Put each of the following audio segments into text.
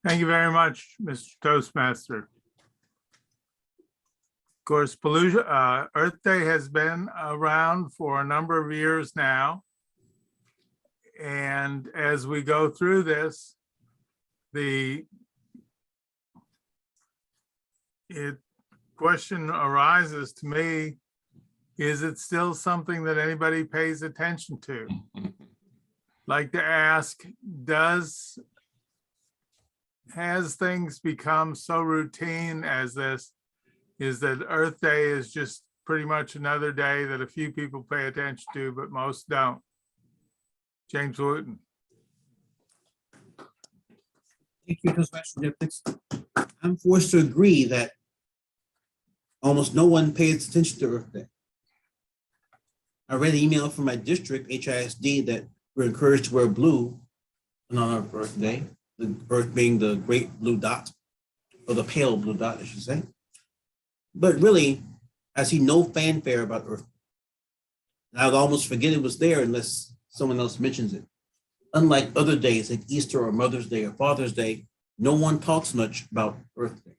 Thank you very much, Mr. Toastmaster. Of course, pollution, Earth Day has been around for a number of years now. And as we go through this, the question arises to me, is it still something that anybody pays attention to? Like to ask, has things become so routine as this, is that Earth Day is just pretty much another day that a few people pay attention to, but most don't? James Wooten. Thank you, Toastmaster Jeffries. I'm forced to agree that almost no one pays attention to Earth Day. I read an email from my district, HISD, that we're encouraged to wear blue on our Earth Day, the Earth being the great blue dot, or the pale blue dot, I should say. But really, I see no fanfare about Earth Day. And I would almost forget it was there unless someone else mentions it. Unlike other days like Easter or Mother's Day or Father's Day, no one talks much about Earth Day.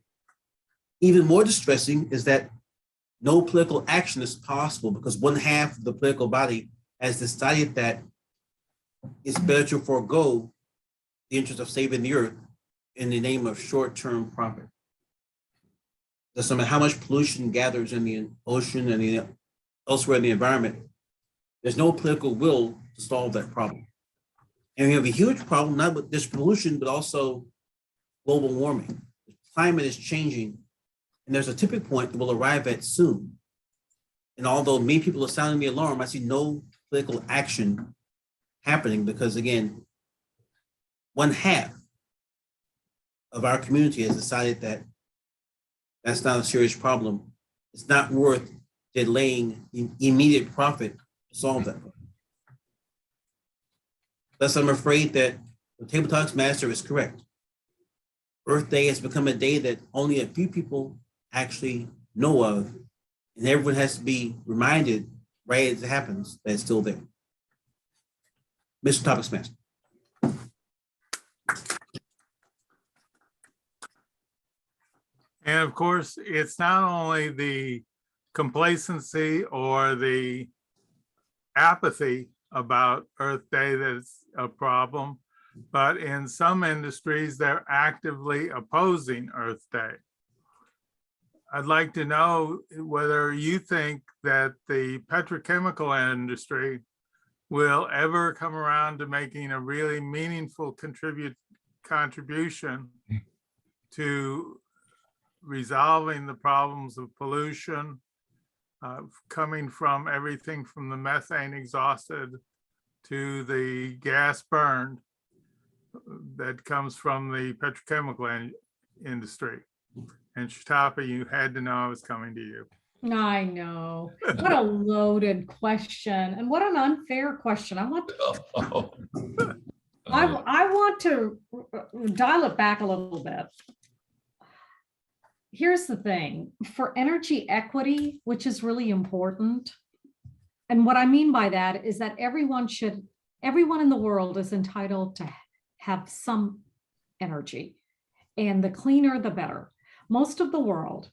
Even more distressing is that no political action is possible because one half of the political body has decided that it's better to forego the interest of saving the Earth in the name of short-term profit. Doesn't matter how much pollution gathers in the ocean and elsewhere in the environment, there's no political will to solve that problem. And we have a huge problem, not with this pollution, but also global warming. The climate is changing, and there's a tipping point that we'll arrive at soon. And although many people are sounding the alarm, I see no political action happening because, again, one half of our community has decided that that's not a serious problem. It's not worth delaying immediate profit to solve that problem. Thus, I'm afraid that the Table Talks Master is correct. Earth Day has become a day that only a few people actually know of, and everyone has to be reminded right as it happens that it's still there. Mr. Topics Master. And of course, it's not only the complacency or the apathy about Earth Day that's a problem, but in some industries, they're actively opposing Earth Day. I'd like to know whether you think that the petrochemical industry will ever come around to making a really meaningful contribution to resolving the problems of pollution, coming from everything from the methane exhausted to the gas burned that comes from the petrochemical industry. And Sutapa, you had to know I was coming to you. I know. What a loaded question, and what an unfair question. I want to dial it back a little bit. Here's the thing, for energy equity, which is really important, and what I mean by that is that everyone in the world is entitled to have some energy, and the cleaner, the better. Most of the world,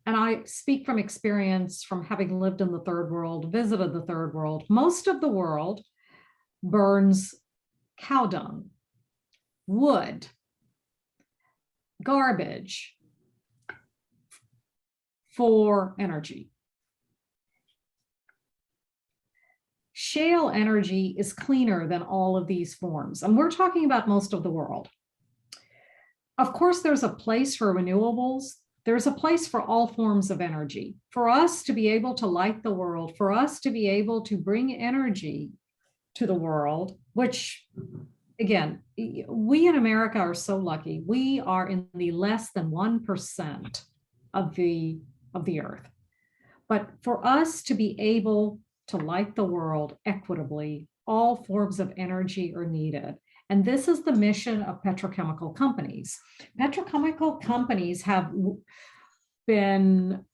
and I speak from experience from having lived in the third world, visited the third world, most of the world burns cow dung, wood, garbage, for energy. Shale energy is cleaner than all of these forms, and we're talking about most of the world. Of course, there's a place for renewables. There's a place for all forms of energy. For us to be able to light the world, for us to be able to bring energy to the world, which, again, we in America are so lucky. We are in the less than 1% of the earth. But for us to be able to light the world equitably, all forms of energy are needed. And this is the mission of petrochemical companies. Petrochemical companies have been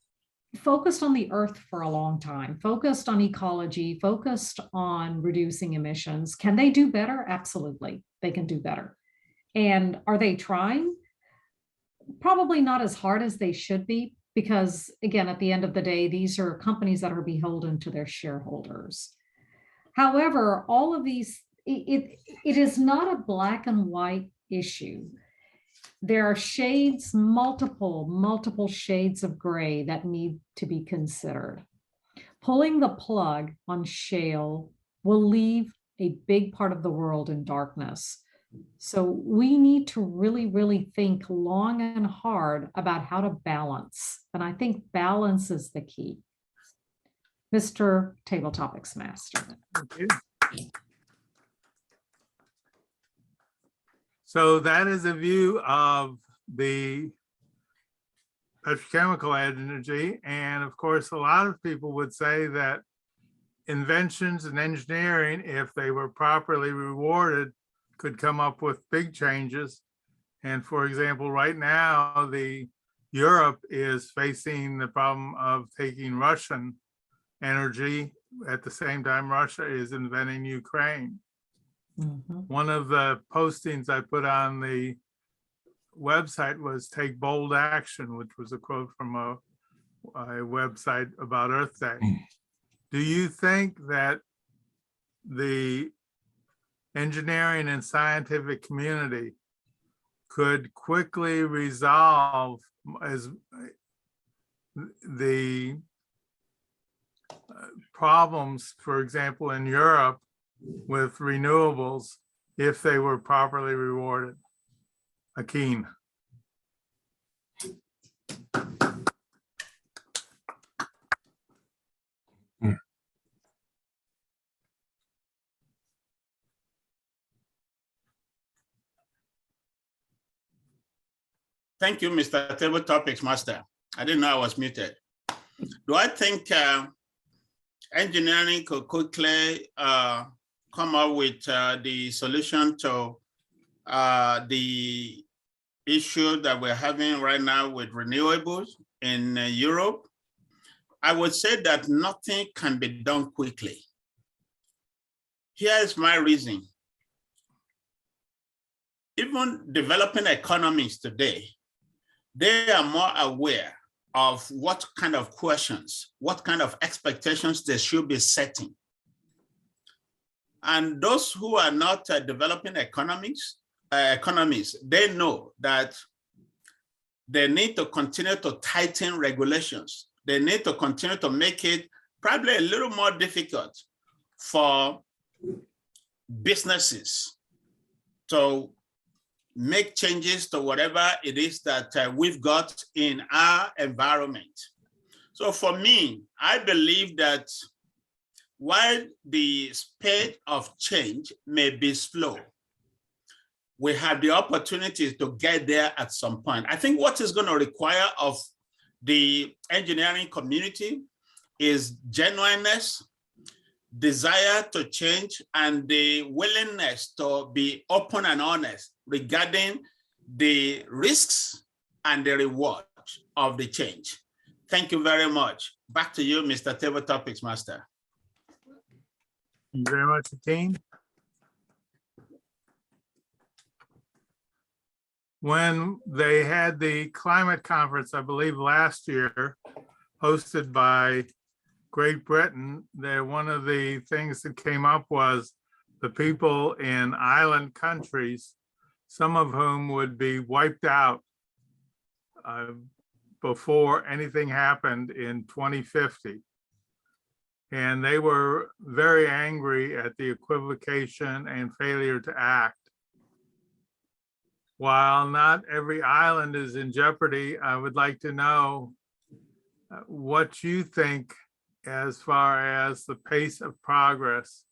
focused on the earth for a long time, focused on ecology, focused on reducing emissions. Can they do better? Absolutely, they can do better. And are they trying? probably not as hard as they should be, because again, at the end of the day, these are companies that are beholden to their shareholders. However, all of these, it is not a black and white issue. There are shades, multiple shades of gray that need to be considered. Pulling the plug on shale will leave a big part of the world in darkness. So we need to really think long and hard about how to balance. And I think balance is the key. Mr. Table Topics Master. Thank you. So that is a view of the petrochemical energy. And of course, a lot of people would say that inventions and engineering, if they were properly rewarded, could come up with big changes. And for example, right now, Europe is facing the problem of taking Russian energy. At the same time, Russia is invading Ukraine. One of the postings I put on the website was "Take bold action," which was a quote from a website about Earth Day. Do you think that the engineering and scientific community could quickly resolve as the problems, for example, in Europe with renewables, if they were properly rewarded? Akin. Thank you, Mr. Table Topics Master. I didn't know I was muted. Do I think engineering could quickly come up with the solution to the issue that we're having right now with renewables in Europe? I would say that nothing can be done quickly. Here's my reason. Even developing economies today, they are more aware of what kind of questions, what kind of expectations they should be setting. And those who are not developing economies, they know that they need to continue to tighten regulations. They need to continue to make it probably a little more difficult for businesses to make changes to whatever it is that we've got in our environment. So for me, I believe that while the speed of change may be slow, we have the opportunity to get there at some point. I think what is going to require of the engineering community is genuineness, desire to change, and the willingness to be open and honest regarding the risks and the reward of the change. Thank you very much. Back to you, Mr. Table Topics Master. Thank you very much, Akin. When they had the climate conference, I believe last year, hosted by Great Britain, one of the things that came up was the people in island countries, some of whom would be wiped out before anything happened in 2050. And they were very angry at the equivocation and failure to act. While not every island is in jeopardy, I would like to know what you think as far as the pace of progress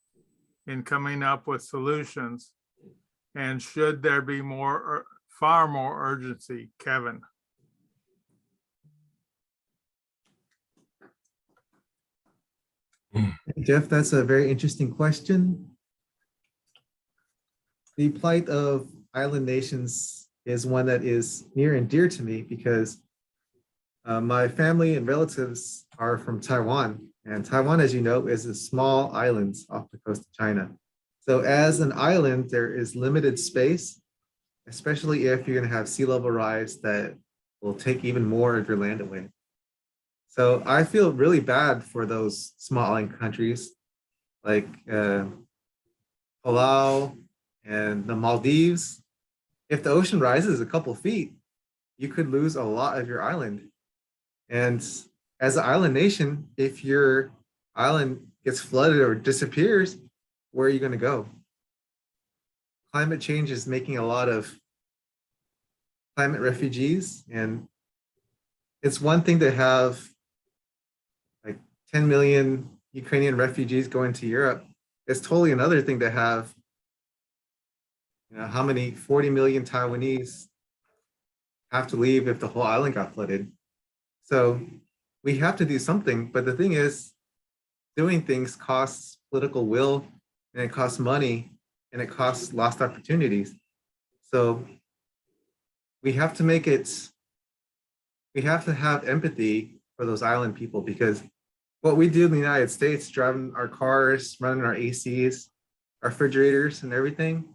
in coming up with solutions, and should there be far more urgency? Kevin. Jeff, that's a very interesting question. The plight of island nations is one that is near and dear to me because my family and relatives are from Taiwan. And Taiwan, as you know, is a small island off the coast of China. So as an island, there is limited space especially if you're going to have sea level rise that will take even more of your land away. So I feel really bad for those small island countries like Palau and the Maldives. If the ocean rises a couple feet, you could lose a lot of your island. And as an island nation, if your island gets flooded or disappears, where are you going to go? Climate change is making a lot of climate refugees, and it's one thing to have like 10 million Ukrainian refugees going to Europe. It's totally another thing to have, how many 40 million Taiwanese have to leave if the whole island got flooded. So we have to do something, but the thing is, doing things costs political will, and it costs money, and it costs lost opportunities. So we have to have empathy for those island people, because what we do in the United States, driving our cars, running our ACs, our refrigerators and everything,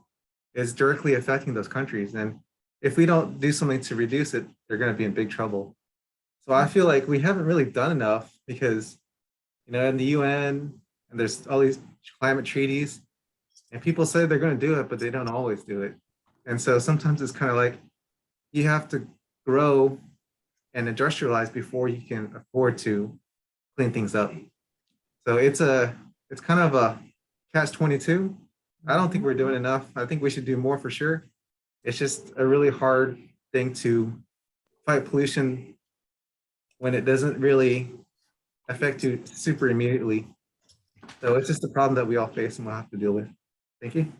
is directly affecting those countries. And if we don't do something to reduce it, they're going to be in big trouble. So I feel like we haven't really done enough, because, in the UN, and there's all these climate treaties, and people say they're going to do it, but they don't always do it. And so sometimes it's kind of like you have to grow and industrialize before you can afford to clean things up. So it's kind of a catch-22. I don't think we're doing enough. I think we should do more for sure. It's just a really hard thing to fight pollution when it doesn't really affect you super immediately. So it's just a problem that we all face and we'll have to deal with. Thank you.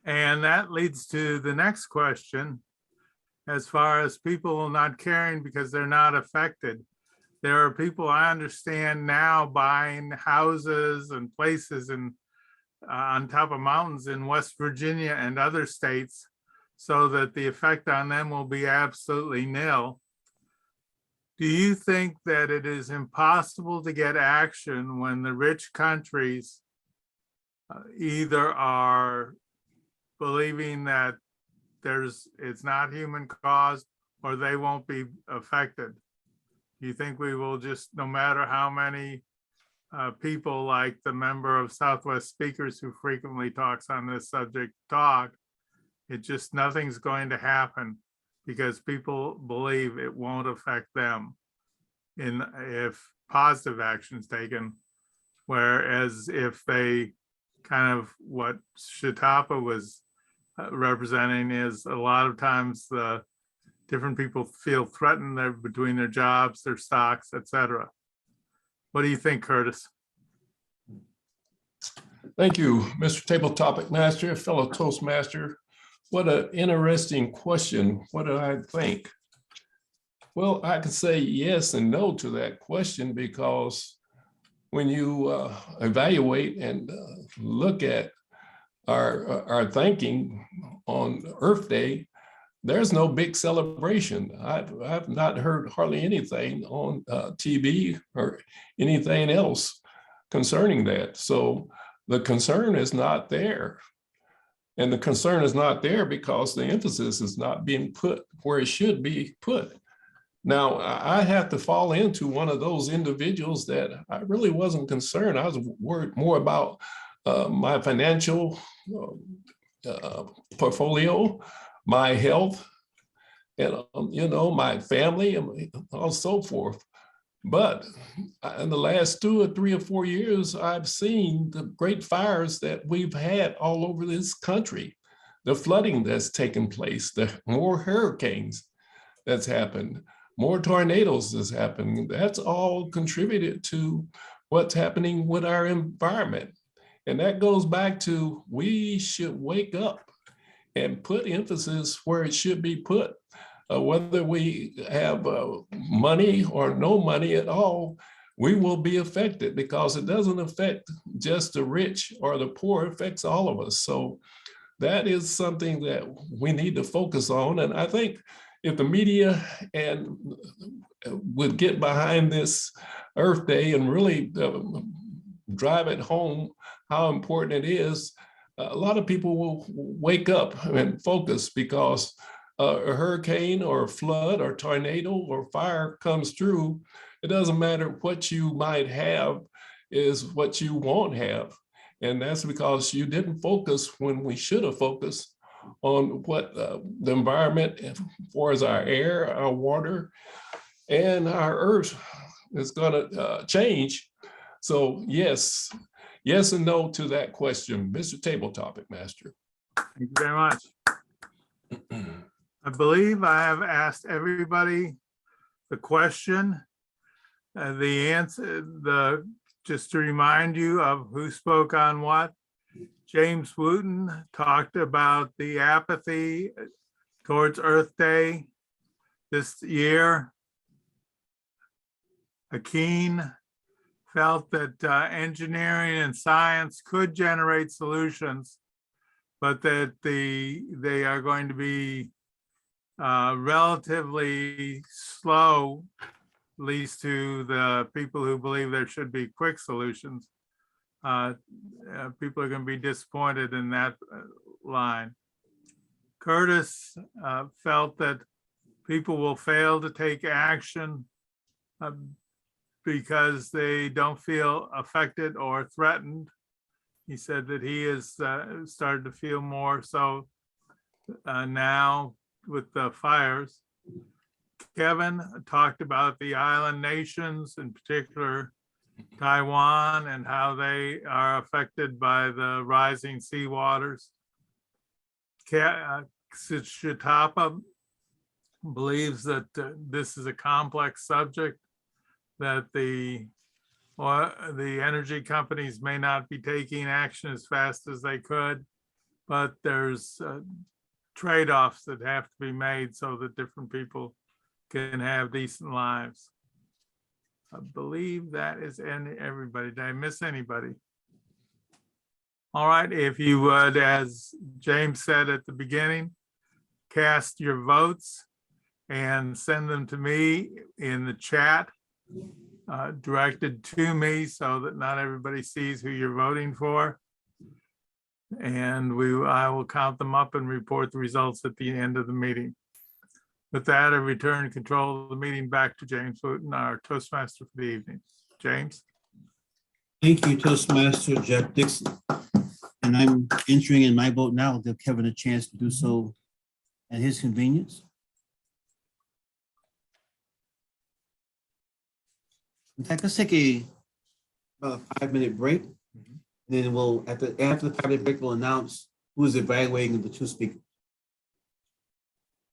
And that leads to the next question. As far as people not caring because they're not affected, there are people I understand now buying houses and places on top of mountains in West Virginia and other states so that the effect on them will be absolutely nil. Do you think that it is impossible to get action when the rich countries either are believing that it's not human caused, or they won't be affected? Do you think we will just, no matter how many people like the member of Southwest Speakers who frequently talks on this subject nothing's going to happen because people believe it won't affect them if positive action's taken? Whereas if they kind of what Sutapa was representing is a lot of times the different people feel threatened between their jobs, their stocks, etc. What do you think, Curtis? Thank you, Mr. Table Topic Master, fellow Toastmaster. What an interesting question. What do I think? Well, I can say yes and no to that question, because when you evaluate and look at our thinking on Earth Day, there's no big celebration. I've not heard hardly anything on TV or anything else concerning that. So the concern is not there. And the concern is not there because the emphasis is not being put where it should be put. Now, I have to fall into one of those individuals that I really wasn't concerned. I was worried more about my financial portfolio, my health, and my family, and so forth. But in the last 2 or 3 or 4 years, I've seen the great fires that we've had all over this country, the flooding that's taken place, the more hurricanes that's happened, more tornadoes that's happened. That's all contributed to what's happening with our environment. And that goes back to, we should wake up and put emphasis where it should be put. Whether we have money or no money at all, we will be affected, because it doesn't affect just the rich or the poor, it affects all of us. So that is something that we need to focus on. And I think if the media would get behind this Earth Day and really drive it home how important it is, a lot of people will wake up and focus because a hurricane or a flood or tornado or fire comes through. It doesn't matter what you might have, is what you won't have. And that's because you didn't focus when we should have focused on what the environment, as far as our air, our water, and our earth is going to change. So yes and no to that question, Mr. Table Topic Master. Thank you very much. I believe I have asked everybody the question. The answer, just to remind you of who spoke on what. James Wooten talked about the apathy towards Earth Day this year. Akin felt that engineering and science could generate solutions, but that they are going to be relatively slow, at least to the people who believe there should be quick solutions. People are going to be disappointed in that line. Curtis felt that people will fail to take action because they don't feel affected or threatened. He said that he has started to feel more so now with the fires. Kevin talked about the island nations, in particular Taiwan, and how they are affected by the rising sea waters. Sutapa believes that this is a complex subject, that the energy companies may not be taking action as fast as they could, but there's trade-offs that have to be made so that different people can have decent lives. I believe that is everybody. Did I miss anybody? All right, if you would, as James said at the beginning, cast your votes and send them to me in the chat, directed to me so that not everybody sees who you're voting for. And I will count them up and report the results at the end of the meeting. With that, I return control of the meeting back to James Wooten, our Toastmaster for the evening. James. Thank you, Toastmaster Jeff Dixon. And I'm entering in my vote now. I'll give Kevin a chance to do so at his convenience. In fact, let's take about a 5-minute break. Then we'll, after the 5-minute break, we'll announce who is evaluating the two speakers.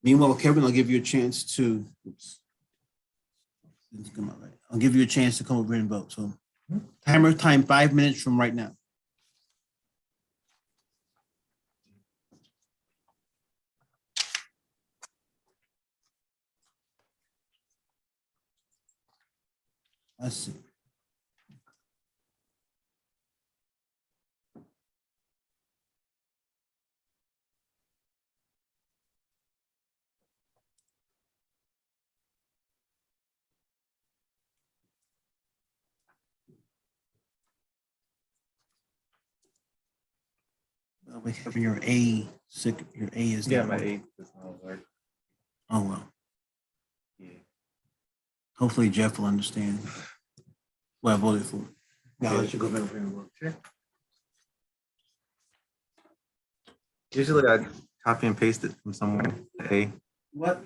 Meanwhile, Kevin, I'll give you a chance to, I'll give you a chance to come over and vote. So timer time 5 minutes from right now. Let's see. We have your A sick. Your A is Yeah, not my working. 8 does not work. Oh well. Yeah. Hopefully Jeff will understand what I voted for. Yeah, I'll Yeah. let you go back over and vote. Sure. Usually I copy and paste it from somewhere. A. What?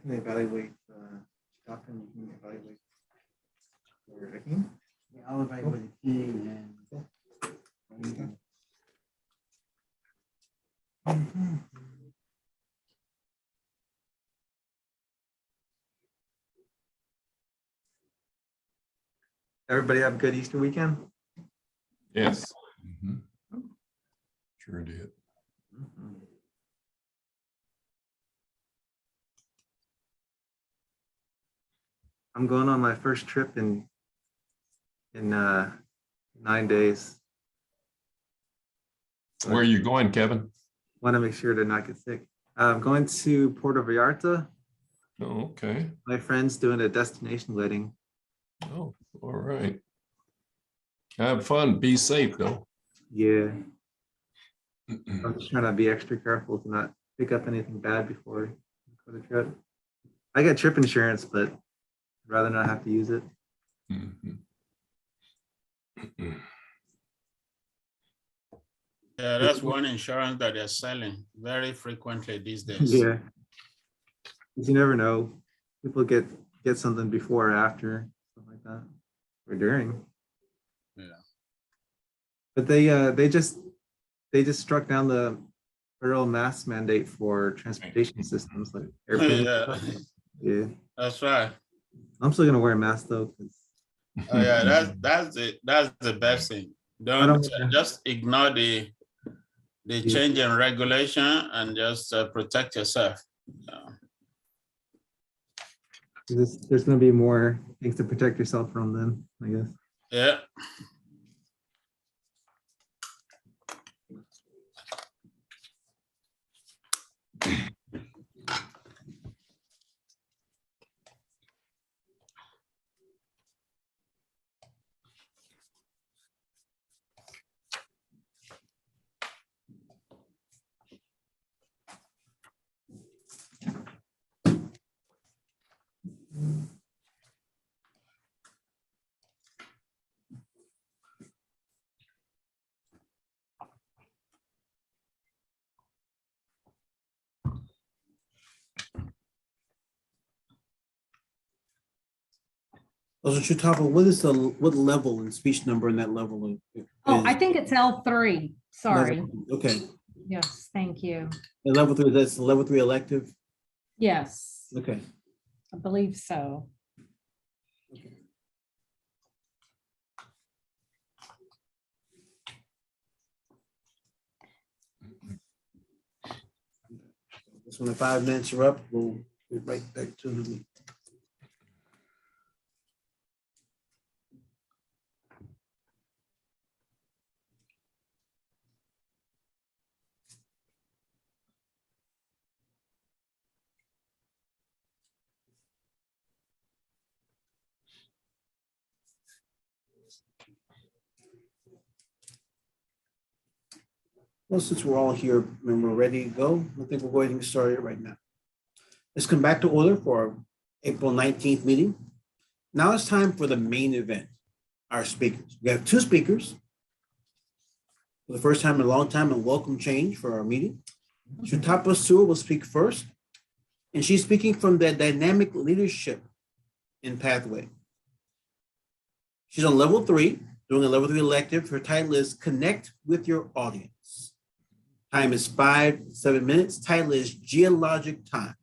can evaluate Sutapa and you can evaluate for Akin. Yeah, I'll evaluate the king and. Everybody have a good Easter weekend. Yes. Mhm. Sure did. I'm going on my first trip in 9 days. Where are you going, Kevin? Want to make sure to not get sick. I'm going to Puerto Vallarta. Oh, okay. My friend's doing a destination wedding. Oh, all right. Have fun. Be safe, though. Yeah, I'm just trying to be extra careful to not pick up anything bad before for the trip. I got trip insurance, but I'd rather not have to use it. Mhm. Yeah, that's one insurance that they're selling very frequently these days. Yeah, 'cause you never know. People get something before or after, something like that, or during. Yeah. But they just struck down the federal mask mandate for transportation systems like airplanes. Yeah, Yeah, that's right. I'm still gonna wear a mask though, because Oh yeah, that's the best thing. Don't just ignore the change in regulation and just protect yourself. there's gonna be more things to protect yourself from then, I guess. Yeah. Also, Sutapa, what level and speech number in that level? Oh, I think it's L3. Sorry. Okay, Yes, thank you. and level 3, that's level 3 elective. Yes, Okay. I believe so. Just when the 5 minutes are up, we'll be right back to the meeting. Well, since we're all here and we're ready to go, I think we'll go ahead and get started right now. Let's come back to order for our April 19th meeting. Now it's time for the main event, our speakers. We have 2 speakers. For the first time in a long time, and welcome change for our meeting. Sutapa Sur will speak first, and she's speaking from the dynamic leadership in pathway. She's on level 3, doing a level 3 elective. Her title is Connect with Your Audience. Time is 5 to 7 minutes. Title is Geologic Time.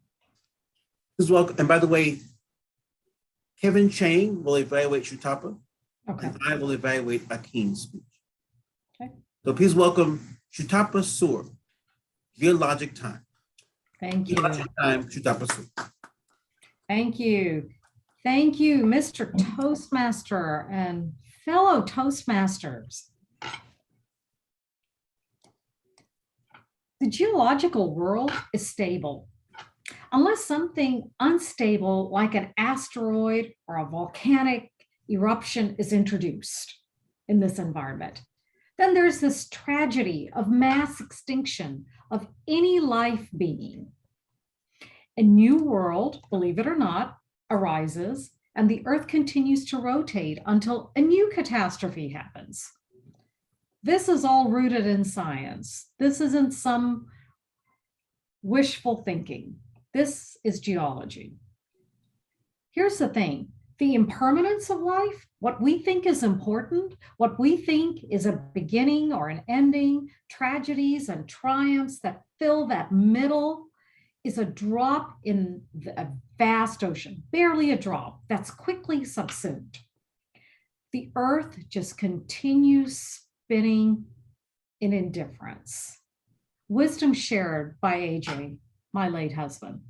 Please welcome, and by the way, Kevin Chang will evaluate Sutapa, Okay. and I will evaluate Akin's speech. Okay. So please welcome Sutapa Sur, Geologic Time. Thank you. Geologic Time, Sutapa Sur. Thank you. Thank you, Mr. Toastmaster and fellow Toastmasters. The geological world is stable, unless something unstable like an asteroid or a volcanic eruption is introduced in this environment. Then there's this tragedy of mass extinction of any life being. A new world, believe it or not, arises, and the Earth continues to rotate until a new catastrophe happens. This is all rooted in science. This isn't some wishful thinking. This is geology. Here's the thing, the impermanence of life, what we think is important, what we think is a beginning or an ending, tragedies and triumphs that fill that middle, is a drop in a vast ocean, barely a drop that's quickly subsumed. The earth just continues spinning in indifference. Wisdom shared by AJ, my late husband.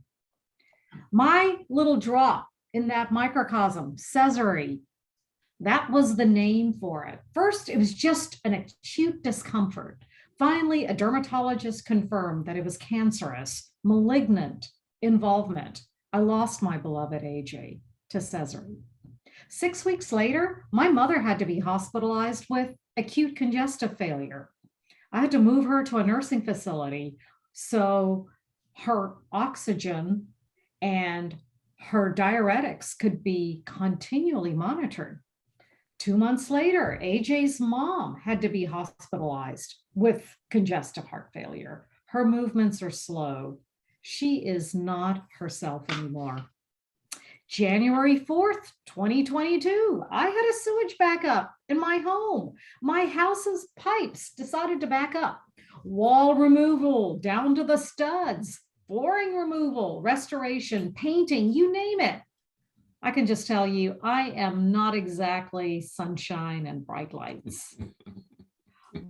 My little drop in that microcosm, Caesarea, that was the name for it. First, it was just an acute discomfort. Finally, a dermatologist confirmed that it was cancerous, malignant involvement. I lost my beloved AJ to Caesarea. 6 weeks later, my mother had to be hospitalized with acute congestive failure. I had to move her to a nursing facility so her oxygen and her diuretics could be continually monitored. 2 months later, AJ's mom had to be hospitalized with congestive heart failure. Her movements are slow. She is not herself anymore. January 4th, 2022, I had a sewage backup in my home. My house's pipes decided to back up. Wall removal down to the studs, flooring removal, restoration, painting, you name it. I can just tell you, I am not exactly sunshine and bright lights.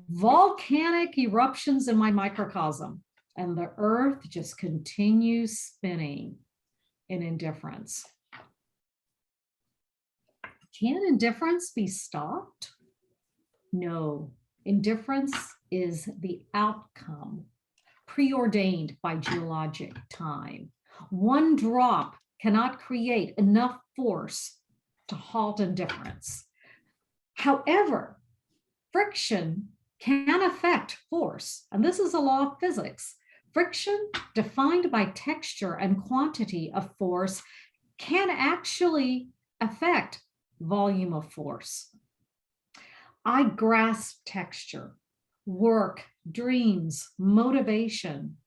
Volcanic eruptions in my microcosm, and the earth just continues spinning in indifference. Can indifference be stopped? No, indifference is the outcome preordained by geologic time. One drop cannot create enough force to halt indifference. However, friction can affect force, and this is a law of physics. Friction, defined by texture and quantity of force, can actually affect volume of force. I grasp texture, work, dreams, motivation,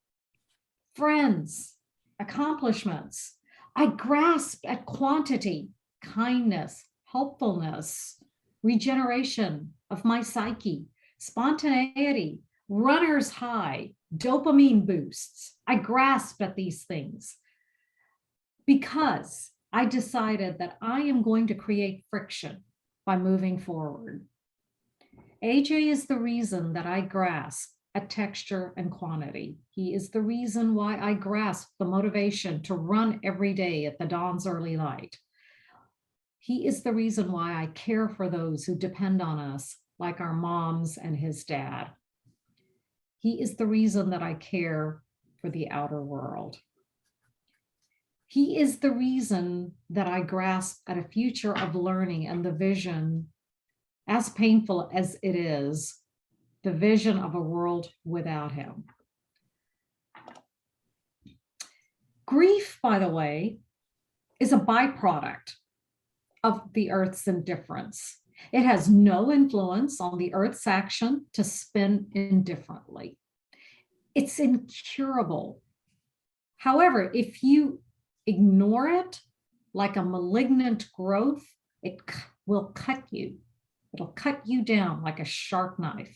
friends, accomplishments. I grasp at quantity, kindness, helpfulness, regeneration of my psyche, spontaneity, runner's high, dopamine boosts. I grasp at these things because I decided that I am going to create friction by moving forward. AJ is the reason that I grasp at texture and quantity. He is the reason why I grasp the motivation to run every day at the dawn's early light. He is the reason why I care for those who depend on us, like our moms and his dad. He is the reason that I care for the outer world. He is the reason that I grasp at a future of learning and the vision, as painful as it is, the vision of a world without him. Grief, by the way, is a byproduct of the Earth's indifference. It has no influence on the Earth's action to spin indifferently. It's incurable. However, if you ignore it like a malignant growth, it will cut you. It'll cut you down like a sharp knife.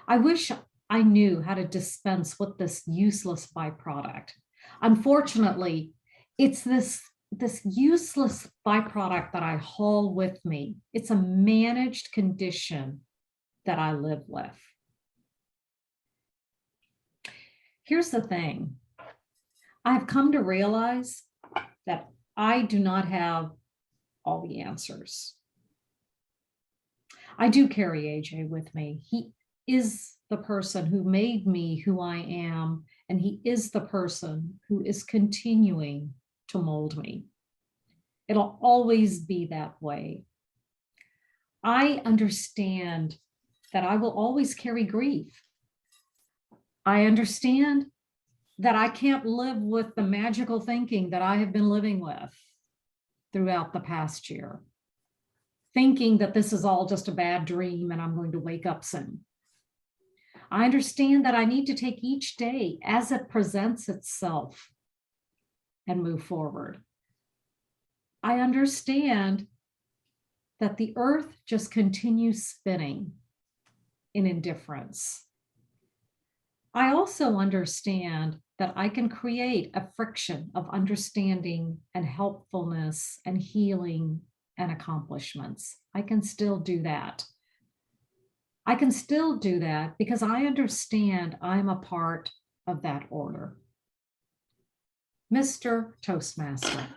I wish I knew how to dispense with this useless byproduct. Unfortunately, it's this useless byproduct that I haul with me. It's a managed condition that I live with. Here's the thing. I've come to realize that I do not have all the answers. I do carry AJ with me. He is the person who made me who I am, and he is the person who is continuing to mold me. It'll always be that way. I understand that I will always carry grief. I understand that I can't live with the magical thinking that I have been living with throughout the past year, thinking that this is all just a bad dream and I'm going to wake up soon. I understand that I need to take each day as it presents itself and move forward. I understand that the earth just continues spinning in indifference. I also understand that I can create a friction of understanding and helpfulness and healing and accomplishments. I can still do that. I can still do that because I understand I'm a part of that order. Mr. Toastmaster.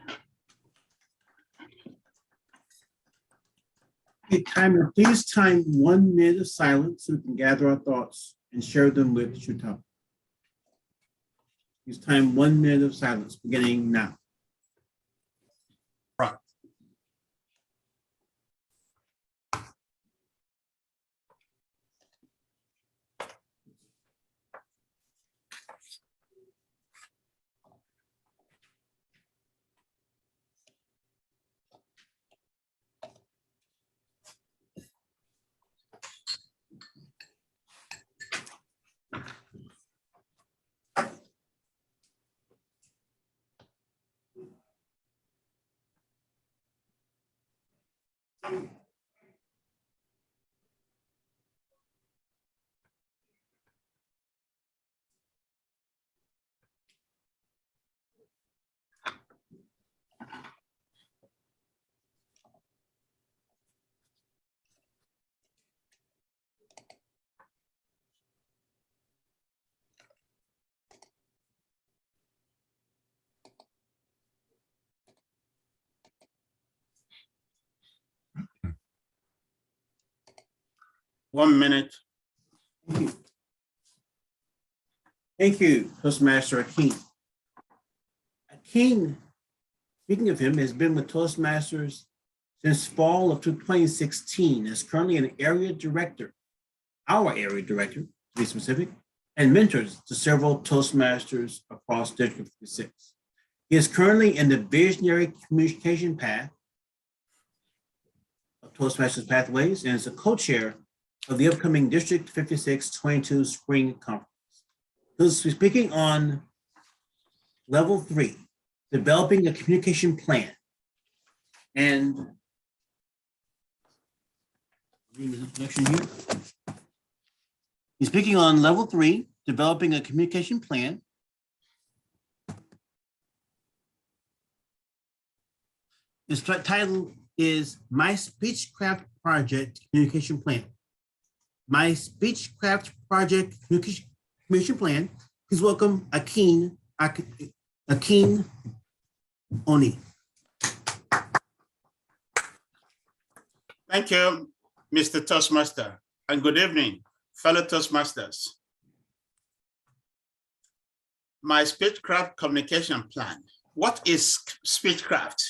Okay, timer, please time 1 minute of silence so we can gather our thoughts and share them with Sutapa. Please time 1 minute of silence beginning now. One minute. Thank you. Thank you, Toastmaster Akin. Akin, speaking of him, has been with Toastmasters since fall of 2016, is currently an area director, our area director, to be specific, and mentors to several Toastmasters across District 56. He is currently in the visionary communication path of Toastmasters Pathways and is a co-chair of the upcoming District 56 22 Spring Conference. He'll be speaking on level 3, developing a communication plan. And he's speaking on level 3, developing a communication plan. His title is My Speechcraft Project Communication Plan. My Speechcraft Project Communication Plan. Please welcome Akin Oni. Thank you, Mr. Toastmaster, and good evening, fellow Toastmasters. My Speechcraft communication plan. What is Speechcraft?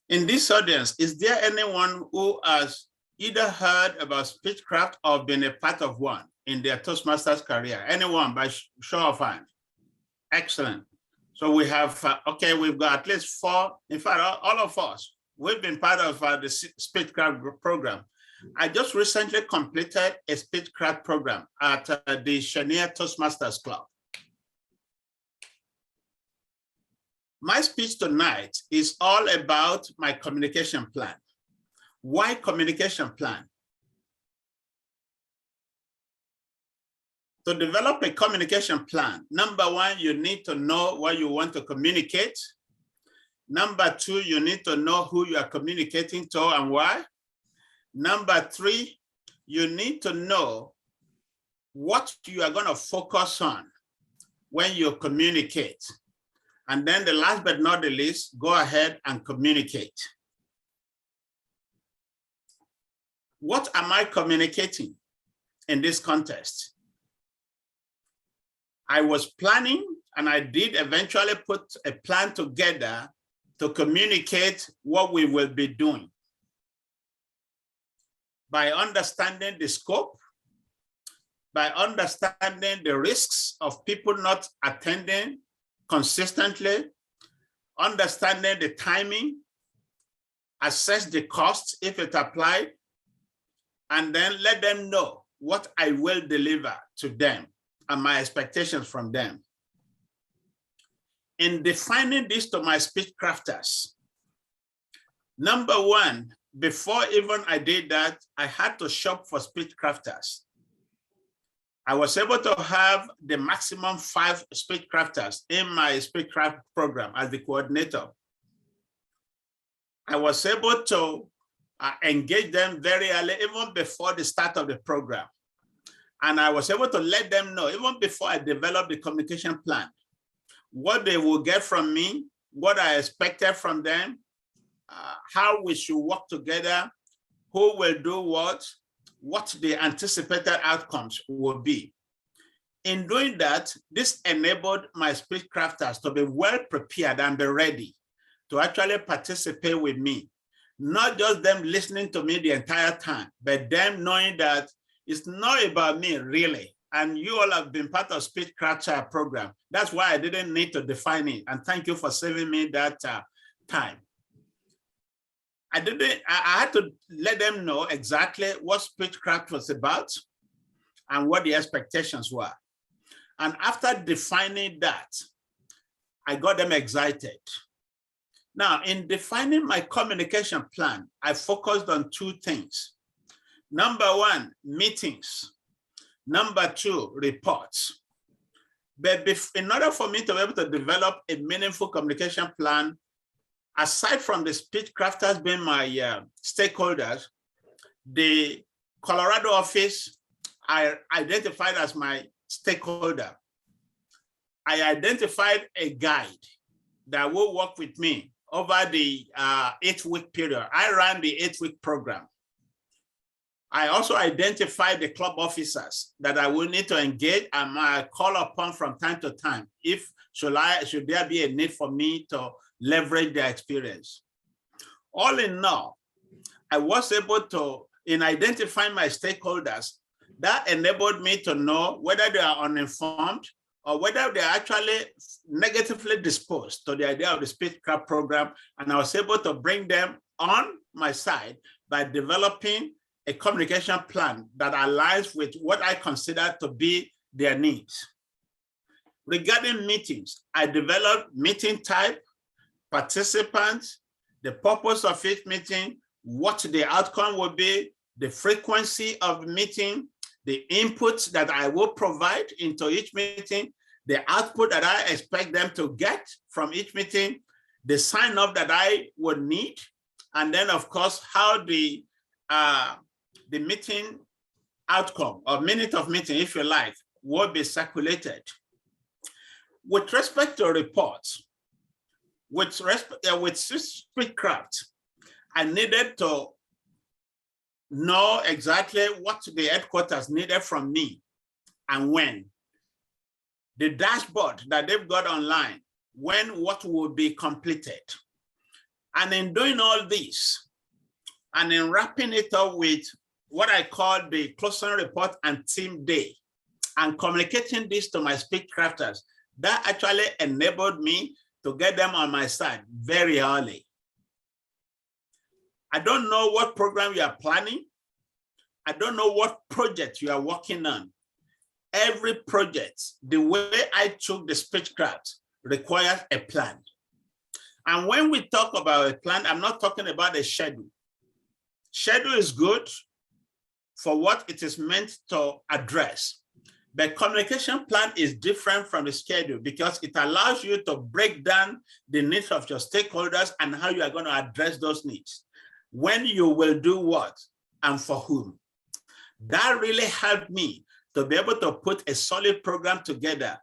In this audience, is there anyone who has either heard about Speechcraft or been a part of one in their Toastmasters career? Anyone by show of hand? Excellent. So we have, okay, we've got at least 4, in fact, all of us, we've been part of the Speechcraft program. I just recently completed a Speechcraft program at the Chenier Toastmasters Club. My speech tonight is all about my communication plan. Why communication plan? To develop a communication plan, number 1, you need to know what you want to communicate. Number 2, you need to know who you are communicating to and why. Number 3, you need to know what you are going to focus on when you communicate. And then the last but not the least, go ahead and communicate. What am I communicating in this contest? I was planning, and I did eventually put a plan together to communicate what we will be doing. By understanding the scope, by understanding the risks of people not attending consistently, understanding the timing, assess the costs if it applied, and then let them know what I will deliver to them and my expectations from them. In defining this to my speech crafters, number one, before even I did that, I had to shop for speech crafters. I was able to have the maximum 5 speech crafters in my Speechcraft program as the coordinator. I was able to engage them very early, even before the start of the program. And I was able to let them know, even before I developed the communication plan, what they will get from me, what I expected from them, how we should work together, who will do what the anticipated outcomes will be. In doing that, this enabled my speech crafters to be well prepared and be ready to actually participate with me. Not just them listening to me the entire time, but them knowing that it's not about me really. And you all have been part of Speechcraft program. That's why I didn't need to define it. And thank you for saving me that time. I had to let them know exactly what Speechcraft was about and what the expectations were. And after defining that, I got them excited. Now, in defining my communication plan, I focused on 2 things. Number 1, meetings. Number 2, reports. But in order for me to be able to develop a meaningful communication plan, aside from the speech crafters being my stakeholders, the Colorado office I identified as my stakeholder. I identified a guide that will work with me over the 8-week period. I ran the 8-week program. I also identified the club officers that I will need to engage and call upon from time to time if should there be a need for me to leverage their experience. All in all, I was able to, in identifying my stakeholders, that enabled me to know whether they are uninformed or whether they're actually negatively disposed to the idea of the Speechcraft program. And I was able to bring them on my side by developing a communication plan that aligns with what I consider to be their needs. Regarding meetings, I developed meeting type, participants, the purpose of each meeting, what the outcome will be, the frequency of the meeting, the inputs that I will provide into each meeting, the output that I expect them to get from each meeting, the sign up that I would need, and then of course, how the meeting outcome or minute of meeting, if you like, will be circulated. With respect to reports, with Speechcraft, I needed to know exactly what the headquarters needed from me and when. The dashboard that they've got online, when what will be completed. And in doing all this, and in wrapping it up with what I call the closing report and team day, and communicating this to my Speechcrafters, that actually enabled me to get them on my side very early. I don't know what program you are planning. I don't know what project you are working on. Every project, the way I took the Speechcraft requires a plan. And when we talk about a plan, I'm not talking about a schedule. Schedule is good for what it is meant to address. The communication plan is different from the schedule because it allows you to break down the needs of your stakeholders and how you are going to address those needs, when you will do what and for whom. That really helped me to be able to put a solid program together.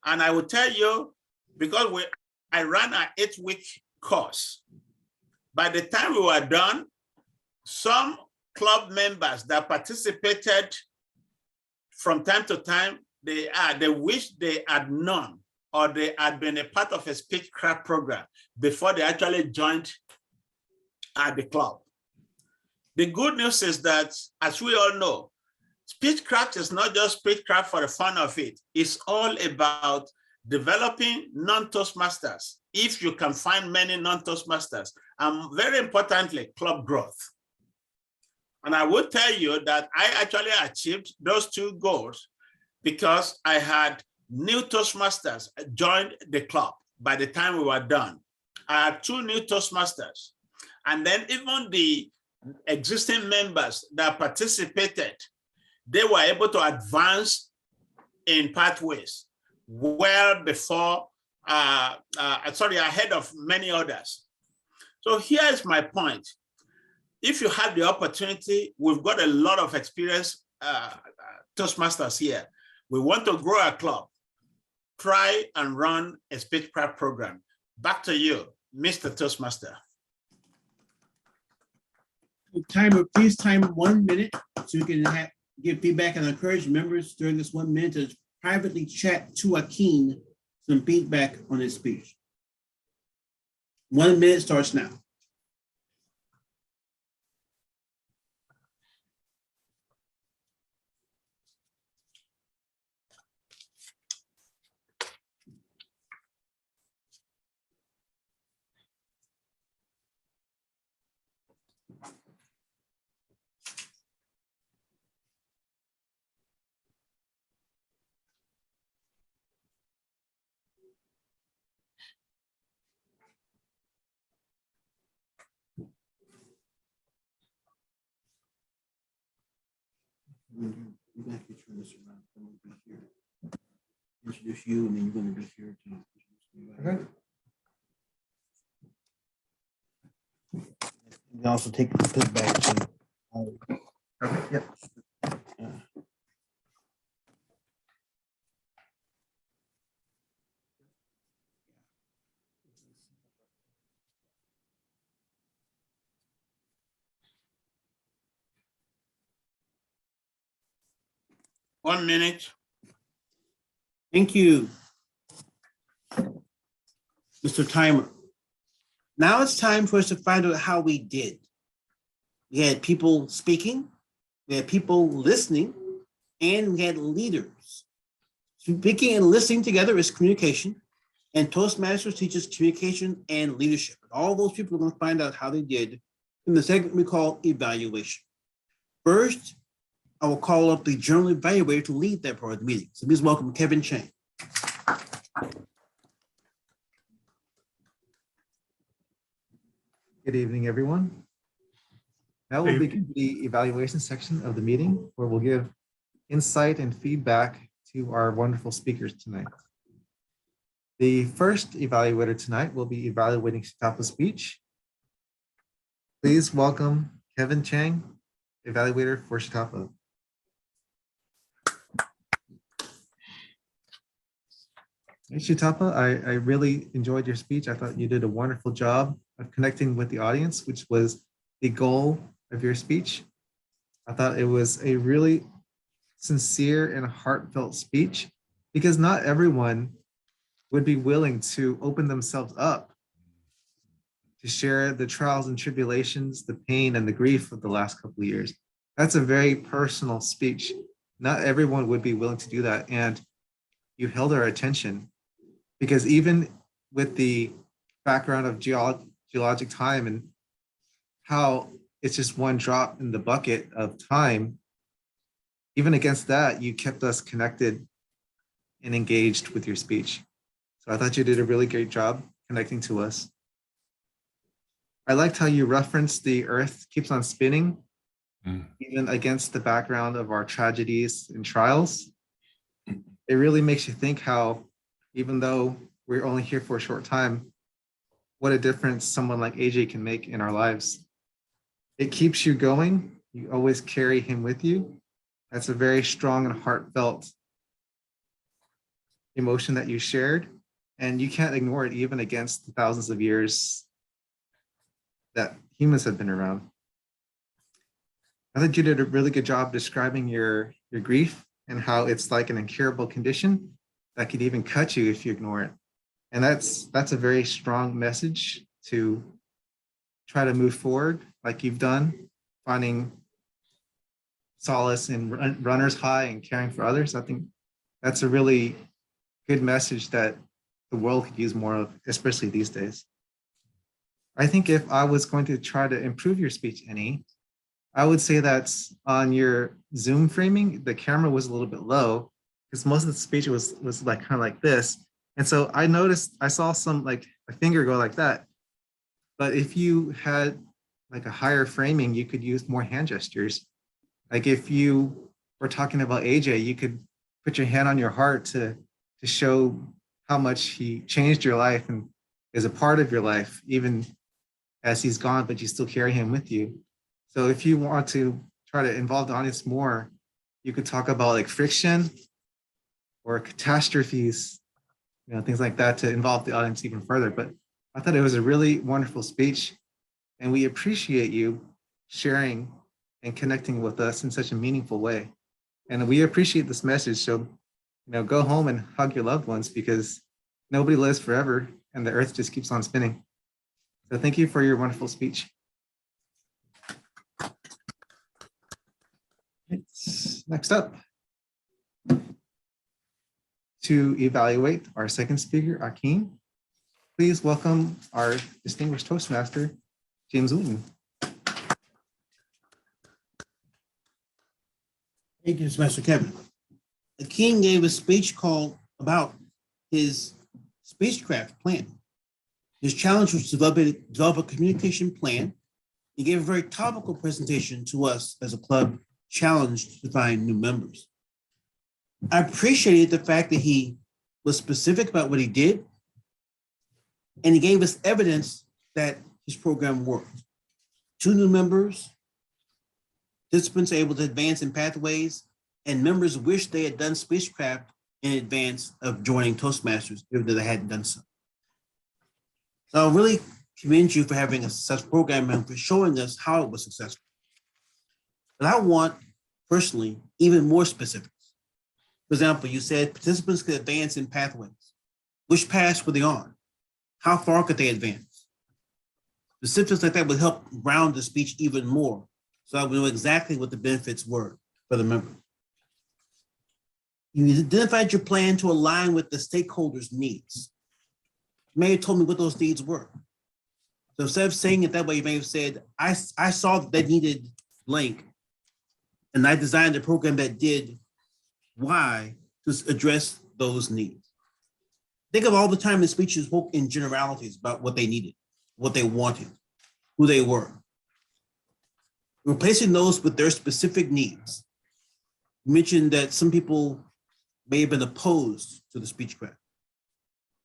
And I will tell you, because I ran an 8-week course, by the time we were done, some club members that participated from time to time, they wish they had known or they had been a part of a Speechcraft program before they actually joined the club. The good news is that, as we all know, Speechcraft is not just Speechcraft for the fun of it. It's all about developing non-Toastmasters, if you can find many non-Toastmasters, and very importantly, club growth. And I will tell you that I actually achieved those 2 goals because I had new Toastmasters join the club by the time we were done. I had 2 new Toastmasters. And then even the existing members that participated, they were able to advance in pathways well before, ahead of many others. So here is my point. If you have the opportunity, we've got a lot of experienced Toastmasters here. We want to grow a club. Try and run a Speechcraft program. Back to you, Mr. Toastmaster. Timer, please time 1 minute so you can give feedback and encourage members during this 1 minute to privately chat to Akin some feedback on his speech. 1 minute starts now. You have to turn this around. I'm gonna be here. Introduce you, and then you're going to be here to introduce me. Okay. And also take the back to. Okay, yep. uh, 1 minute. Thank you, Mr. Timer. Now it's time for us to find out how we did. We had people speaking, we had people listening, and we had leaders. Speaking and listening together is communication, and Toastmasters teaches communication and leadership. All those people are going to find out how they did in the segment we call evaluation. First, I will call up the general evaluator to lead that part of the meeting. So please welcome Kevin Chang. Good evening, everyone. Now we'll begin the evaluation section of the meeting where we'll give insight and feedback to our wonderful speakers tonight. The first evaluator tonight will be evaluating Sutapa's speech. Please welcome Kevin Chang, evaluator for Sutapa. Hey, Sutapa, I really enjoyed your speech. I thought you did a wonderful job of connecting with the audience, which was the goal of your speech. I thought it was a really sincere and heartfelt speech because not everyone would be willing to open themselves up to share the trials and tribulations, the pain and the grief of the last couple of years. That's a very personal speech. Not everyone would be willing to do that. And you held our attention because even with the background of geologic time and how it's just one drop in the bucket of time, even against that, you kept us connected and engaged with your speech. So I thought you did a really great job connecting to us. I liked how you referenced the earth keeps on spinning, even against the background of our tragedies and trials. It really makes you think how, even though we're only here for a short time, what a difference someone like AJ can make in our lives. It keeps you going. You always carry him with you. That's a very strong and heartfelt emotion that you shared, and you can't ignore it even against the thousands of years that humans have been around. I think you did a really good job describing your grief and how it's like an incurable condition that could even cut you if you ignore it. And that's a very strong message to try to move forward like you've done, finding solace in runner's high and caring for others. I think that's a really good message that the world could use more of, especially these days. I think if I was going to try to improve your speech any, I would say that on your Zoom framing, the camera was a little bit low because most of the speech was like kind of like this. And so I noticed, I saw some like a finger go like that. But if you had like a higher framing, you could use more hand gestures. Like if you were talking about AJ, you could put your hand on your heart to show how much he changed your life and is a part of your life, even as he's gone, but you still carry him with you. So if you want to try to involve the audience more, you could talk about like friction or catastrophes, you know, things like that to involve the audience even further. But I thought it was a really wonderful speech, and we appreciate you sharing and connecting with us in such a meaningful way. And we appreciate this message. So, you know, go home and hug your loved ones, because nobody lives forever and the earth just keeps on spinning. So thank you for your wonderful speech. Next up, to evaluate our second speaker, Akin, please welcome our distinguished Toastmaster, James Wooten. Thank you, Mr. Kevin. Akin gave a speech called about his Speechcraft plan. His challenge was to develop a communication plan. He gave a very topical presentation to us as a club challenged to find new members. I appreciated the fact that he was specific about what he did, and he gave us evidence that his program worked. 2 new members, participants able to advance in pathways, and members wish they had done Speechcraft in advance of joining Toastmasters, if they hadn't done so. So I really commend you for having a successful program and for showing us how it was successful. But I want, personally, even more specifics. For example, you said participants could advance in pathways. Which paths were they on? How far could they advance? Specifics like that would help round the speech even more, so I would know exactly what the benefits were for the member. You identified your plan to align with the stakeholders' needs. You may have told me what those needs were. So instead of saying it that way, you may have said, I saw that they needed blank, and I designed a program that did Y to address those needs. Think of all the time the speeches spoke in generalities about what they needed, what they wanted, who they were. Replacing those with their specific needs. You mentioned that some people may have been opposed to the Speechcraft.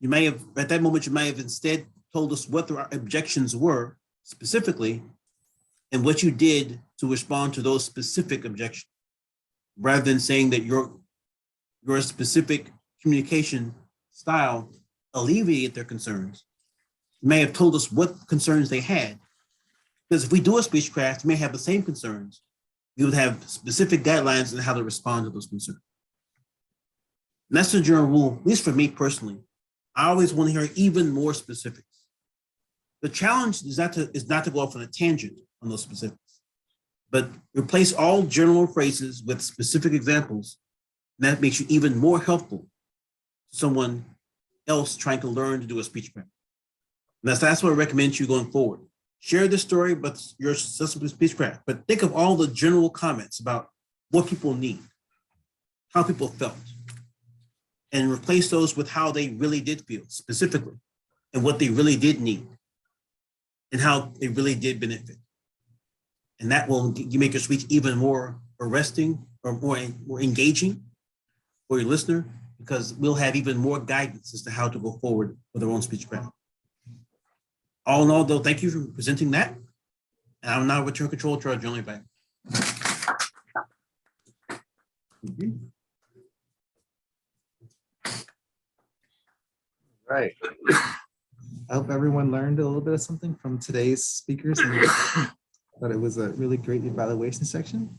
You may have, at that moment, you may have instead told us what their objections were specifically and what you did to respond to those specific objections, rather than saying that your specific communication style alleviated their concerns. You may have told us what concerns they had. Because if we do a Speechcraft, you may have the same concerns. You would have specific guidelines on how to respond to those concerns. And that's the general rule, at least for me personally. I always want to hear even more specifics. The challenge is not to go off on a tangent on those specifics, but replace all general phrases with specific examples. And that makes you even more helpful to someone else trying to learn to do a Speechcraft. And that's what I recommend you going forward. Share this story, but your successful Speechcraft. But think of all the general comments about what people need, how people felt, and replace those with how they really did feel specifically, and what they really did need, and how they really did benefit. And that will make your speech even more arresting or more engaging for your listener, because we'll have even more guidance as to how to go forward with their own Speechcraft. All in all, though, thank you for presenting that. And I will now return control to our general bank. Right. I hope everyone learned a little bit of something from today's speakers, and thought it was a really great evaluation section.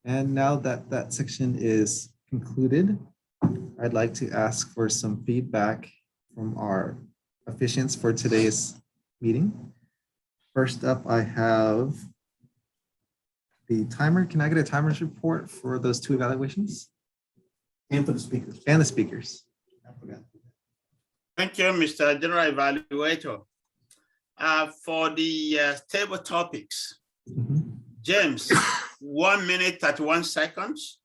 And now that that section is concluded, I'd like to ask for some feedback from our officiants for today's meeting. First up, I have the timer. Can I get a timers report for those 2 evaluations? And for the speakers. And the speakers. I forgot. Thank you, Mr. General Evaluator. For the table topics, James, 1 minute 31 seconds.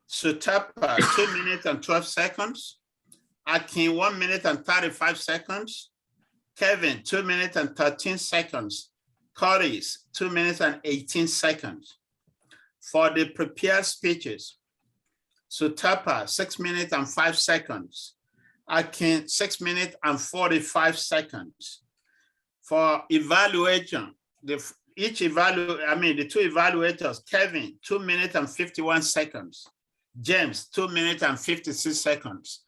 Sutapa, 2 minutes and 12 seconds. Akin, 1 minute and 35 seconds. Kevin, 2 minutes and 13 seconds. Curtis, 2 minutes and 18 seconds. For the prepared speeches, Sutapa, 6 minutes and 5 seconds. Akin, 6 minutes and 45 seconds. For evaluation, the two evaluators, Kevin, 2 minutes and 51 seconds. James, 2 minutes and 56 seconds.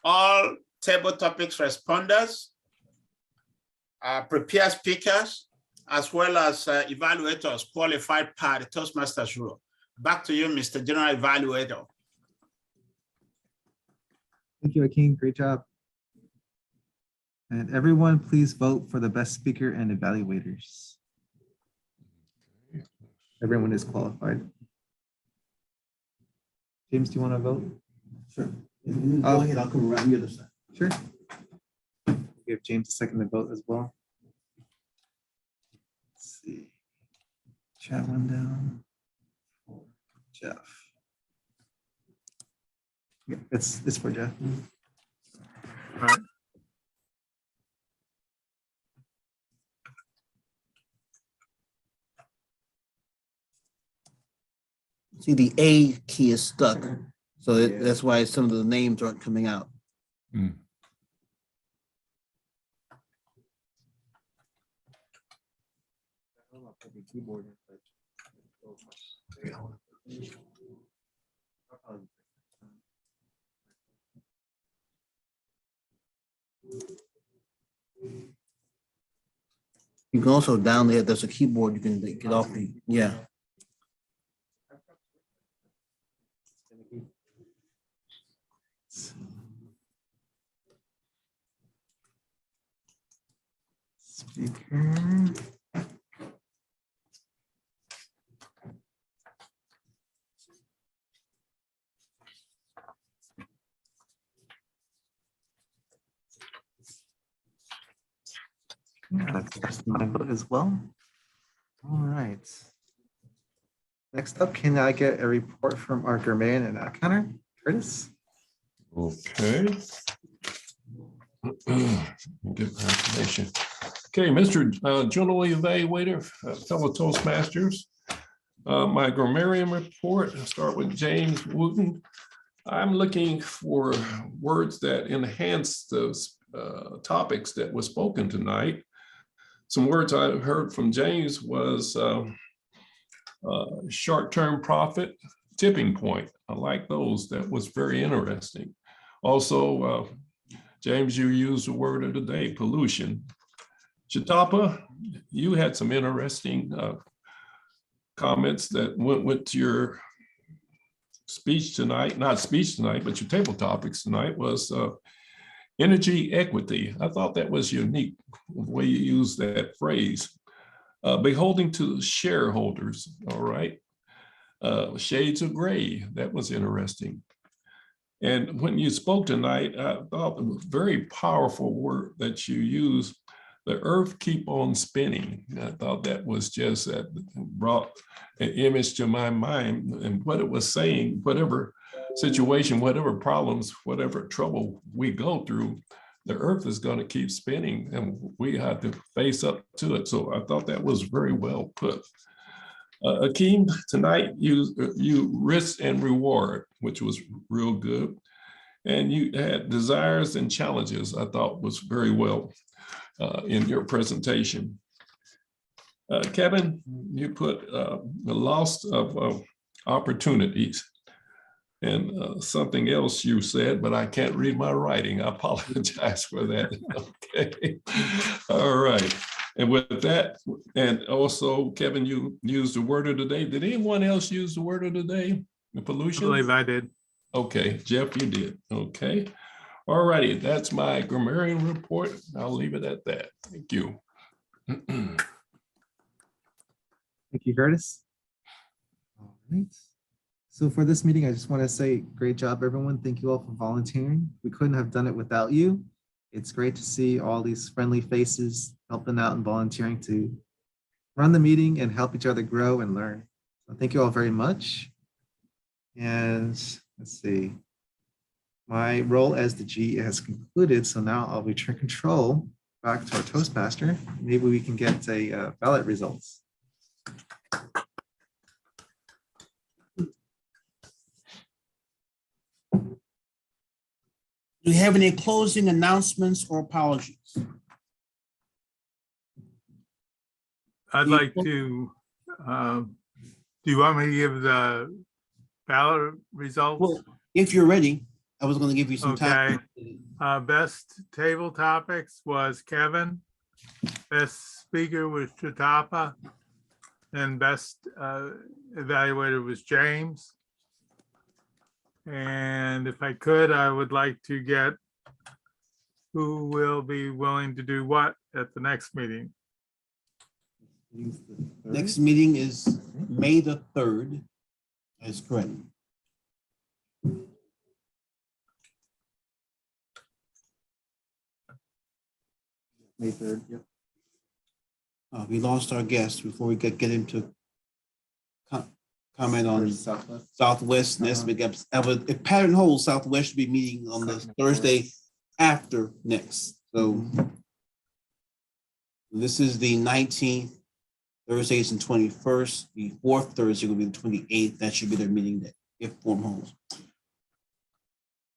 All table topics responders, prepared speakers, as well as evaluators qualified per the Toastmasters rule. Back to you, Mr. General Evaluator. Thank you, Akin. Great job. And everyone, please vote for the best speaker and evaluators. Everyone is qualified. James, do you want to vote? Sure. Go ahead, I'll come around the other side. Sure. Give James a second to vote as well. Let's see. Chat one down. Jeff. Yeah, it's for Jeff. All right. See, the A key is stuck. So that's why some of the names aren't coming out. Mm. You can also down there, there's a keyboard you can get off the, yeah. Speaker. That's my vote as well. All right. Next up, can I get a report from our grammarian and accountant, Curtis? Okay. Good information. Okay, Mr. General Evaluator, fellow Toastmasters. My grammarian report, I'll start with James Wooten. I'm looking for words that enhance those topics that were spoken tonight. Some words I heard from James was short-term profit, tipping point. I like those. That was very interesting. Also, James, you used the word of the day, pollution. Sutapa, you had some interesting comments that went with your speech tonight, not speech tonight, but your table topics tonight was energy equity. I thought that was unique, the way you use that phrase. Beholding to shareholders, all right. Shades of gray, that was interesting. And when you spoke tonight, I thought it was a very powerful word that you used, the earth keep on spinning. I thought that was just, that brought an image to my mind, and what it was saying, whatever situation, whatever problems, whatever trouble we go through, the earth is going to keep spinning and we have to face up to it. So I thought that was very well put. Akin, tonight you risk and reward, which was real good. And you had desires and challenges, I thought was very well in your presentation. Kevin, you put the loss of opportunities. And something else you said, but I can't read my writing. I apologize for that. Okay. All right. And with that, and also, Kevin, you used the word of the day. Did anyone else use the word of the day? The I pollution? believe I did. Okay, Jeff, you did. Okay. All righty. That's my grammarian report. I'll leave it at that. Thank you. Thank you, Curtis. All right. So for this meeting, I just want to say great job, everyone. Thank you all for volunteering. We couldn't have done it without you. It's great to see all these friendly faces helping out and volunteering to run the meeting and help each other grow and learn. So thank you all very much. And let's see. my role as the G has concluded, so now I'll return control back to our Toastmaster. Maybe we can get a ballot results. Do you have any closing announcements or apologies? I'd like to, do you want me to give the ballot results? Well, if you're ready, I was going to give you some time. Best table topics was Kevin. Best speaker was Sutapa. And best evaluator was James. And if I could, I would like to get who will be willing to do what at the next meeting. Next meeting is May the 3rd. That's correct. May 3rd, yep. We lost our guest before we get into comment on Southwest. Southwest. If pattern holds, Southwest should be meeting on the Thursday after next. So this is the 19th. Thursday is the 21st. The fourth Thursday will be the 28th. That should be their meeting day if form holds.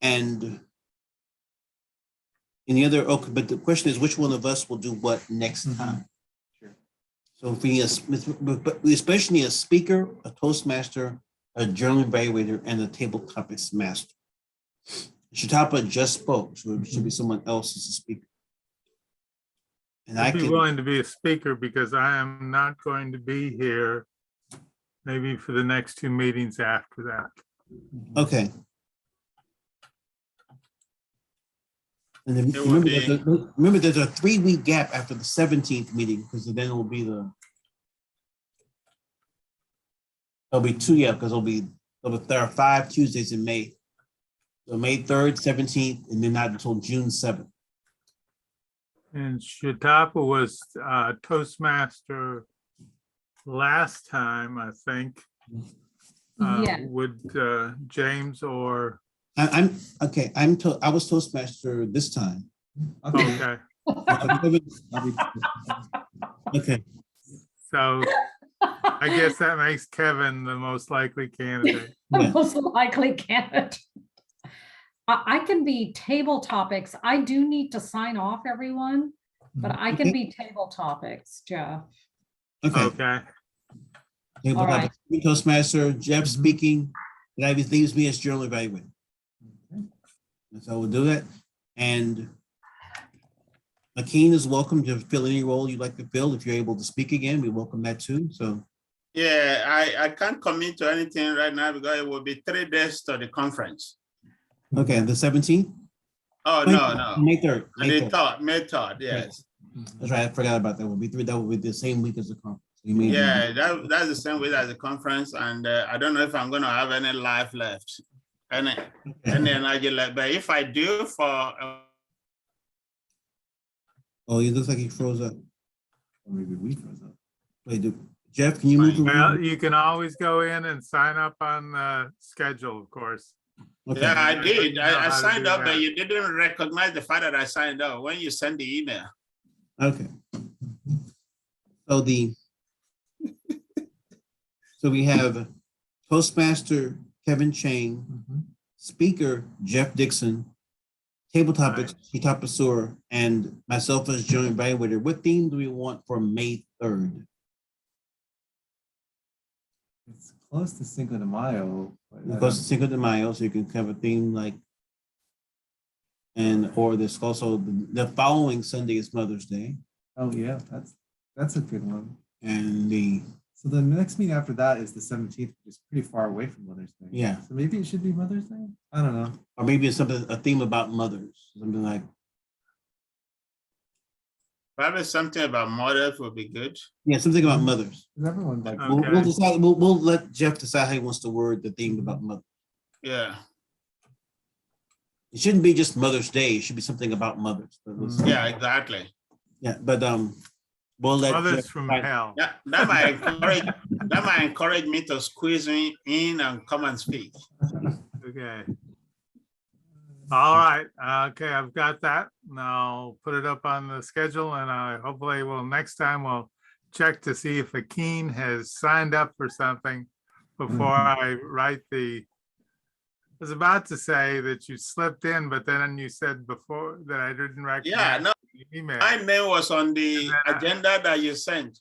And any other, okay, but the question is which one of us will do what next time? So if we, especially a speaker, a Toastmaster, a journal evaluator, and a table topics master. Sutapa just spoke, so it should be someone else as a speaker. And I I'd be can, willing to be a speaker because I am not going to be here maybe for the next two meetings after that. okay. And then It would be- remember, there's a 3-week gap after the 17th meeting, because then it will be there'll be two, yeah, because there are 5 Tuesdays in May. So May 3rd, 17th, and then not until June 7th. And Sutapa was Toastmaster last time, I think. Yeah. Would James or, I'm okay. I was Toastmaster this time. Okay. okay, Okay. so I guess that makes Kevin the most likely candidate. The Yeah. most likely candidate. I can be table topics. I do need to sign off everyone, but I can Okay. be table topics, Jeff. Okay. Okay, Table All right. topic, Toastmaster, Jeff speaking, and that leaves me as journal evaluator. And so we'll do that. And Akin is welcome to fill any role you'd like to fill. If you're able to speak again, we welcome that too. So Yeah, I can't commit to anything right now because it will be 3 days to the conference. okay, the 17th? Oh, no. May 3rd. May 3rd, yes. That's right. I forgot about that. That will be the same week as the conference. You mean? Yeah, that's the same way as the conference. And I don't know if I'm going to have any life left, any energy left. But if I do for Oh, he looks like he froze up. Or maybe we froze up. Wait, Jeff, can you move? well, you can always go in and sign up on the schedule, of course. Okay. Yeah, I did. Know how I to signed do up, but that. you didn't recognize the fact that I signed up when you send the email. Okay. So we have Toastmaster Kevin Chang, speaker Jeff Dixon, table topics Sutapa Sur, and myself as joint evaluator. What theme do we want for May 3rd? It's close to Cinco de Mayo. but, Because it's Cinco de Mayo, so you can have a theme like, or there's also the following Sunday is Mother's Day, oh yeah, that's a good one. and So the next meeting after that is the 17th, which is pretty far away from Mother's Day. Yeah. So maybe it should be Mother's Day? I don't know. or maybe it's a theme about mothers, something like. Probably something about mothers would be good. Yeah, something about mothers. Because everyone like, Okay. We'll decide. We'll let Jeff decide how he wants to word the theme about mother. Yeah, It shouldn't be just Mother's Day. It should be something about mothers. But we'll see. yeah, exactly. Yeah, but we'll let Others Jeff from decide. hell. Yeah, that might encourage me to squeeze me in and come and speak. Okay. All right, okay, I've got that. Now I'll put it up on the schedule and hopefully next time we'll check to see if Akin has signed up for something before I write I was about to say that you slipped in, but then you said before that I didn't Yeah, recognize no, the email. my name was on the agenda that you sent.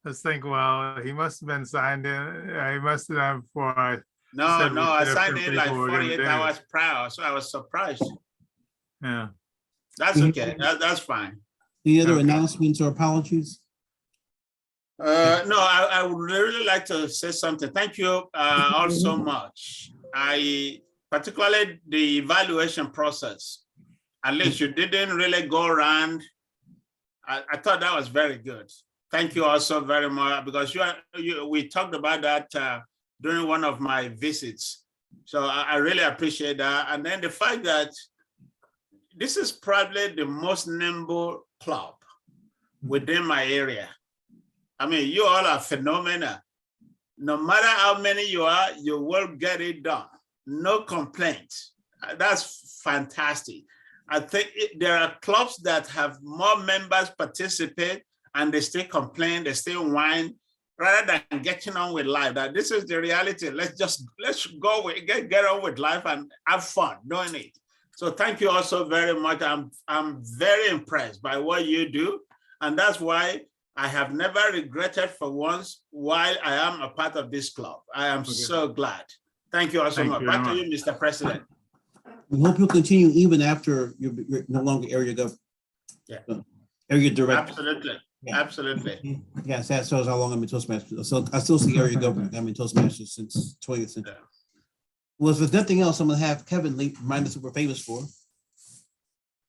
I was thinking, well, he must have been signed in. He must have done before I No, said no, what I the signed different in like people were gonna 48 do. hours prior, so I was surprised. Yeah. That's okay, that's fine. Any other Okay. announcements or apologies? No, I would really like to say something. Thank you all so much. Particularly the evaluation process, at least you didn't really go around. I thought that was very good. Thank you also very much, because we talked about that during one of my visits. So I really appreciate that. And then the fact that this is probably the most nimble club within my area. I mean, you all are phenomenal. No matter how many you are, you will get it done. No complaints. That's fantastic. I think there are clubs that have more members participate and they still complain, they still whine, rather than getting on with life. That this is the reality. Let's go with, get on with life and have fun doing it. So thank you also very much. I'm very impressed by what you do. And that's why I have never regretted for once why I am a part of this club. I am so glad. Thank you all so Thank much. you Back very to you, Mr. President. We hope you'll continue even after you're no longer area governor. Yeah. Area director. Absolutely. Yeah. Absolutely. Yes, that shows how long I've been Toastmaster. So I still see area governor. I've been Toastmaster since 20th century. Yeah. Well, if there's nothing else, I'm gonna have Kevin remind us what we're famous for.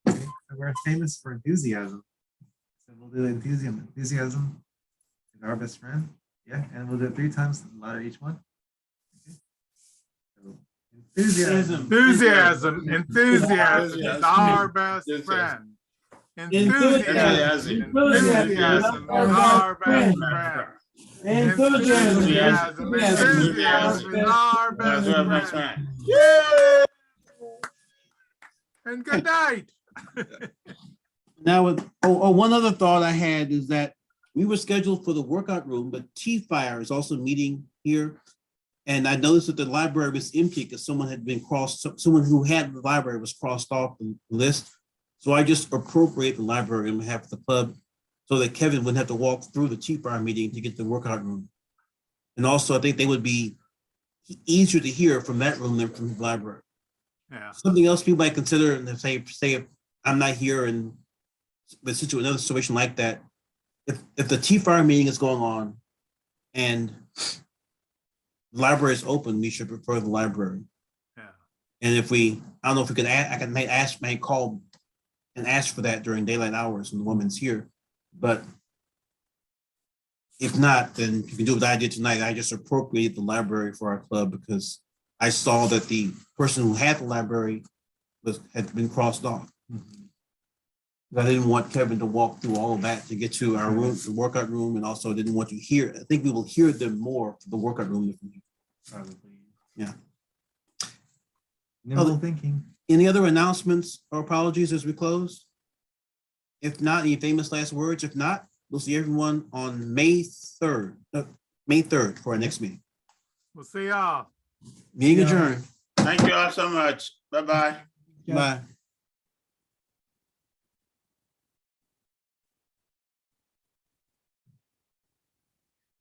Okay, so we're famous for enthusiasm. So we'll do enthusiasm. Enthusiasm is our best friend. Yeah, and we'll do it 3 times, a lot of each one. Okay. So, enthusiasm. Enthusiasm is our best friend. Enthusiasm is our best friend. Enthusiasm is our best friend. Yay! And good night. Now, one other thought I had is that we were scheduled for the workout room, but T-Fire is also meeting here. And I noticed that the library was empty because someone who had the library was crossed off the list. So I just appropriate the library on behalf of the club so that Kevin wouldn't have to walk through the T-Fire meeting to get the workout room. And also I think they would be easier to hear from that room than from the library. Yeah. Something else people might consider, and say if I'm not here and another situation like that, if the T-Fire meeting is going on and the library is open, we should prefer the library. Yeah. And if I don't know if we could may call and ask for that during daylight hours when the woman's here. But if not, then you can do what I did tonight. I just appropriate the library for our club because I saw that the person who had the library had been crossed off. I didn't want Kevin to walk through all of that to get to our room, the workout room, and also didn't want to hear. I think we will hear them more for the workout room. Probably. Yeah. Nimble thinking. Any other announcements or apologies as we close? If not, any famous last words? If not, we'll see everyone on May 3rd for our next meeting. We'll see y'all. Meeting adjourned. Thank you all so much. Bye-bye. Bye.